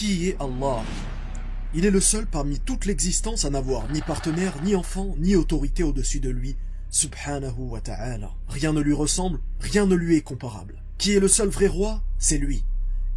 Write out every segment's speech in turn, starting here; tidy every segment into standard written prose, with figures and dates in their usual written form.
Qui est Allah? Il est le seul parmi toute l'existence à n'avoir ni partenaire, ni enfant, ni autorité au-dessus de lui, subhanahu wa ta'ala. Rien ne lui ressemble, rien ne lui est comparable. Qui est le seul vrai roi? C'est lui.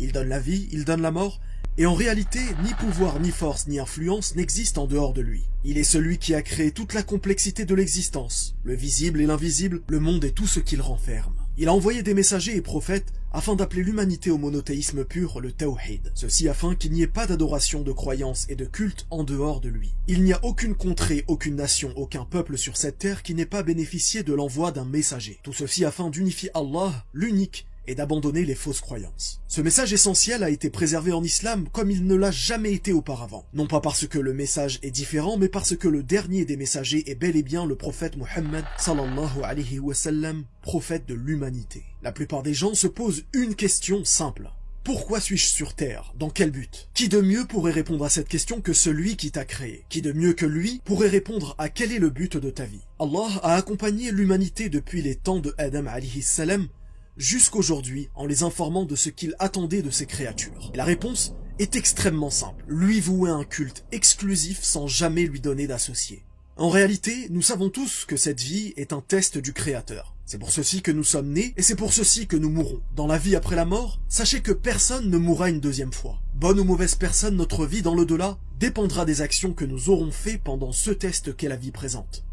Il donne la vie, il donne la mort, et en réalité, ni pouvoir, ni force, ni influence n'existent en dehors de lui. Il est celui qui a créé toute la complexité de l'existence, le visible et l'invisible, le monde et tout ce qu'il renferme. Il a envoyé des messagers et prophètes afin d'appeler l'humanité au monothéisme pur, le tawhid. Ceci afin qu'il n'y ait pas d'adoration, de croyance et de culte en dehors de lui. Il n'y a aucune contrée, aucune nation, aucun peuple sur cette terre qui n'ait pas bénéficié de l'envoi d'un messager. Tout ceci afin d'unifier Allah, l'unique, et d'abandonner les fausses croyances. Ce message essentiel a été préservé en islam comme il ne l'a jamais été auparavant. Non pas parce que le message est différent, mais parce que le dernier des messagers est bel et bien le prophète Muhammad sallallahu alayhi wa sallam, prophète de l'humanité. La plupart des gens se posent une question simple. Pourquoi suis-je sur terre? Dans quel but? Qui de mieux pourrait répondre à cette question que celui qui t'a créé? Qui de mieux que lui pourrait répondre à quel est le but de ta vie? Allah a accompagné l'humanité depuis les temps de Adam alayhi salam jusqu'aujourd'hui en les informant de ce qu'il attendait de ses créatures. Et la réponse est extrêmement simple. Lui vouer un culte exclusif sans jamais lui donner d'associé. En réalité, nous savons tous que cette vie est un test du Créateur. C'est pour ceci que nous sommes nés et c'est pour ceci que nous mourrons. Dans la vie après la mort, sachez que personne ne mourra une deuxième fois. Bonne ou mauvaise personne, notre vie dans l'au-delà dépendra des actions que nous aurons fait pendant ce test qu'est la vie présente.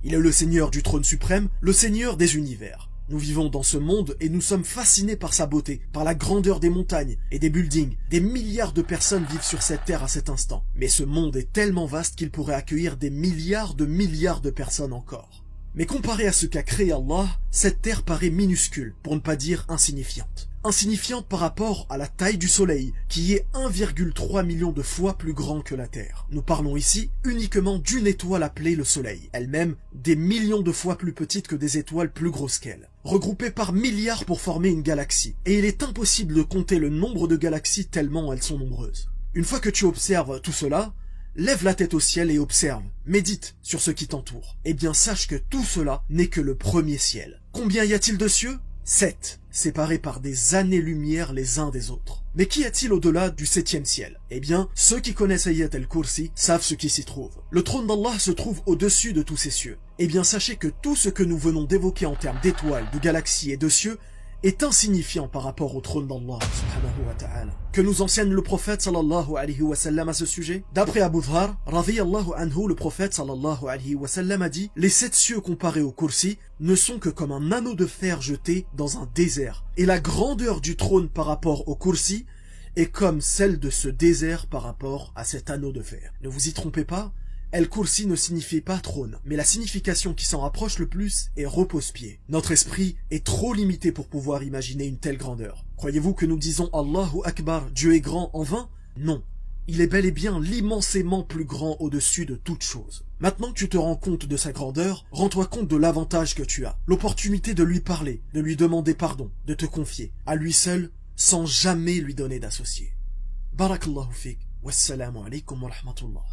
Il est le Seigneur du trône suprême, le Seigneur des univers. Nous vivons dans ce monde et nous sommes fascinés par sa beauté, par la grandeur des montagnes et des buildings. Des milliards de personnes vivent sur cette terre à cet instant. Mais ce monde est tellement vaste qu'il pourrait accueillir des milliards de personnes encore. Mais comparé à ce qu'a créé Allah, cette terre paraît minuscule, pour ne pas dire insignifiante. Insignifiante par rapport à la taille du soleil, qui est 1,3 million de fois plus grand que la Terre. Nous parlons ici uniquement d'une étoile appelée le soleil, elle-même des millions de fois plus petite que des étoiles plus grosses qu'elle, regroupées par milliards pour former une galaxie, et il est impossible de compter le nombre de galaxies tellement elles sont nombreuses. Une fois que tu observes tout cela, lève la tête au ciel et observe, médite sur ce qui t'entoure. Eh bien sache que tout cela n'est que le premier ciel. Combien y a-t-il de cieux? 7, séparés par des années-lumière les uns des autres. Mais qu'y a-t-il au-delà du 7e ciel? Eh bien, ceux qui connaissent Ayat al-Kursi savent ce qui s'y trouve. Le trône d'Allah se trouve au-dessus de tous ces cieux. Eh bien, sachez que tout ce que nous venons d'évoquer en termes d'étoiles, de galaxies et de cieux est insignifiant par rapport au trône d'Allah subhanahu wa ta'ala. Que nous enseigne le prophète sallallahu alayhi wa sallam à ce sujet? D'après Abu Dhar, radiyallahu anhu, le prophète sallallahu alayhi wa sallam a dit: les 7 cieux comparés au Kursi ne sont que comme un anneau de fer jeté dans un désert. Et la grandeur du trône par rapport au Kursi est comme celle de ce désert par rapport à cet anneau de fer. Ne vous y trompez pas, El-Kursi ne signifie pas trône, mais la signification qui s'en rapproche le plus est repose-pied. Notre esprit est trop limité pour pouvoir imaginer une telle grandeur. Croyez-vous que nous disons Allahu Akbar, Dieu est grand en vain? Non. Il est bel et bien l'immensément plus grand au-dessus de toute chose. Maintenant que tu te rends compte de sa grandeur, rends-toi compte de l'avantage que tu as. L'opportunité de lui parler, de lui demander pardon, de te confier à lui seul, sans jamais lui donner d'associé. Barakallahu fik. Wassalamu alaikum wa rahmatullah.